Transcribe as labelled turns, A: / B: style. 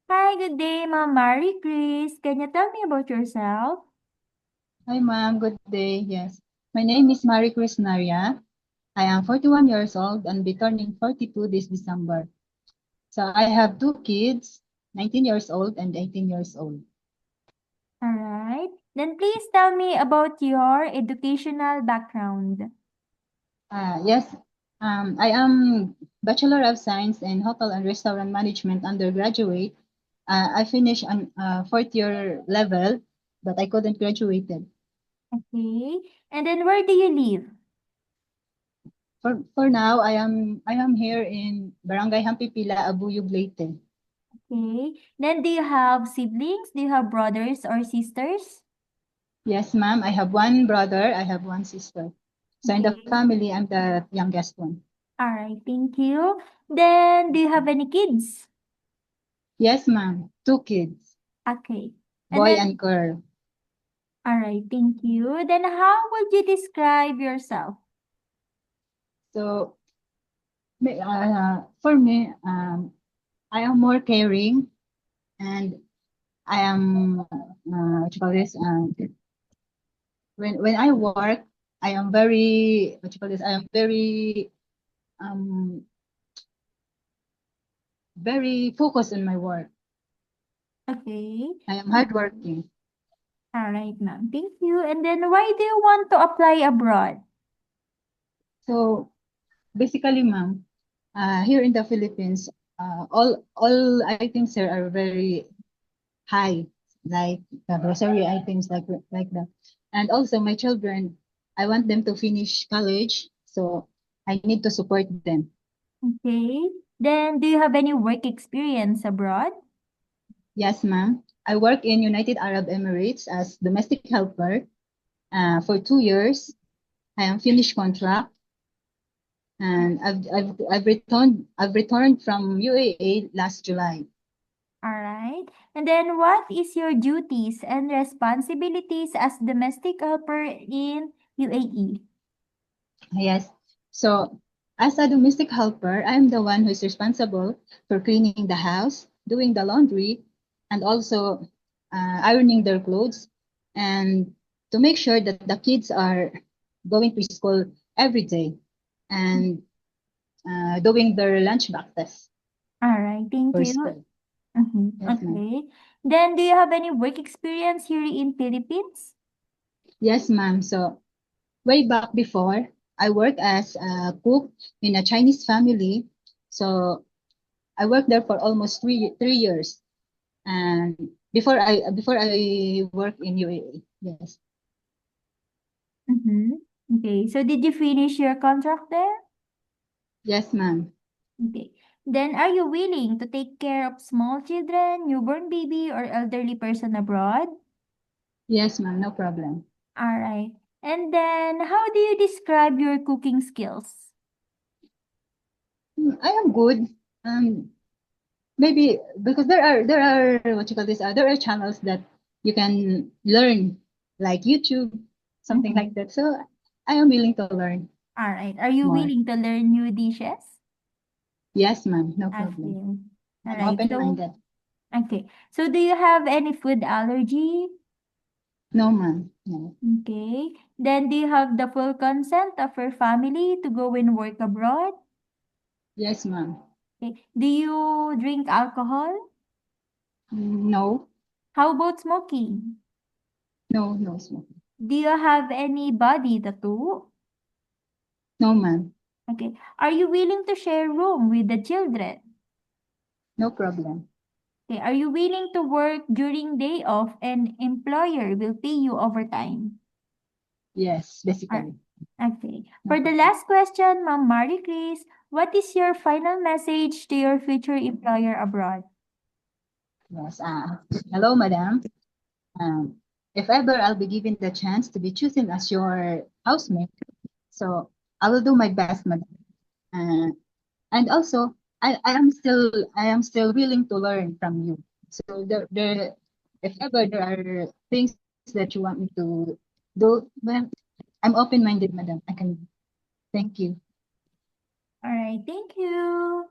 A: Hi, good day, Ma'am Marie Chris. Can you tell me about yourself?
B: Hi, ma'am. Good day. Yes. My name is Marie Chris Naria. I am 41 years old and be turning 42 this December. So I have two kids, 19 years old and 18 years old.
A: All right. Then please tell me about your educational background.
B: Yes, I am Bachelor of Science in Hotel and Restaurant Management undergraduate. I finished on fourth year level, but I couldn't graduate it.
A: Okay. And then where do you live?
B: For now, I am here in Barangay Hampipila, Abuyog, Leyte.
A: Okay. Then do you have siblings? Do you have brothers or sisters?
B: Yes, ma'am. I have one brother. I have one sister. So in the
A: Okay.
B: family, I'm the youngest one.
A: All right. Thank you. Then do you have any kids?
B: Yes, ma'am. Two kids,
A: Okay. And
B: boy
A: then,
B: and girl.
A: all right. Thank you. Then how would you describe yourself?
B: So for me, I am more caring and I am what you call this? When I work, I am very what you call this? I am um very focused on my work.
A: Okay.
B: I am hardworking.
A: All right, ma'am. Thank you. And then why do you want to apply abroad?
B: So basically, ma'am, here in the Philippines, all items here are very high, like the grocery items, like that. And also, my children, I want them to finish college, so I need to support them.
A: Okay. Then do you have any work experience abroad?
B: Yes, ma'am. I work in United Arab Emirates as domestic helper for 2 years. I am finished contract, and I've returned from UAE last July.
A: All right. And then what is your duties and responsibilities as domestic helper in UAE?
B: Yes. So, as a domestic helper, I'm the one who's responsible for cleaning the house, doing the laundry, and also ironing their clothes, and to make sure that the kids are going to school every day and doing their lunch boxes
A: All right. Thank
B: for
A: you.
B: school. Yes, ma'am.
A: Okay. Then do you have any work experience here in Philippines?
B: Yes, ma'am. So, way back before, I worked as a cook in a Chinese family. So, I worked there for almost three years. And before I work in UAE. Yes.
A: Mm-hmm. Okay. So did you finish your contract there?
B: Yes, ma'am.
A: Okay. Then are you willing to take care of small children, newborn baby, or elderly person abroad?
B: Yes, ma'am. No problem.
A: All right. And then how do you describe your cooking skills?
B: I am good. Um, Maybe because there are what you call this. There are channels that you can learn, like YouTube, something
A: Mm-hmm.
B: like that. So I am willing to learn
A: All right. Are you
B: more.
A: willing to learn new dishes?
B: Yes, ma'am. No problem.
A: Okay. All
B: I'm
A: right. So,
B: open-minded.
A: okay. So do you have any food allergy?
B: No, ma'am. No.
A: Okay. Then do you have the full consent of your family to go and work abroad?
B: Yes, ma'am.
A: Okay. Do you drink alcohol?
B: No.
A: How about smoking?
B: No. No, ma'am.
A: Do you have any body tattoo?
B: No, ma'am.
A: Okay. Are you willing to share room with the children?
B: No problem.
A: Okay. Are you willing to work during day off and employer will pay you overtime?
B: Yes,
A: Alright.
B: basically.
A: Okay.
B: No
A: For the
B: problem.
A: last question, Ma'am Marie Chris, what is your final message to your future employer abroad?
B: Yes. Hello, madam. Um, if ever I'll be given the chance to be chosen as your housemate, so I will do my best, madam. Uh, and also, I am still willing to learn from you. So if ever there are things that you want me to do, well, I'm open-minded, madam. I can. Thank you.
A: All right. Thank you.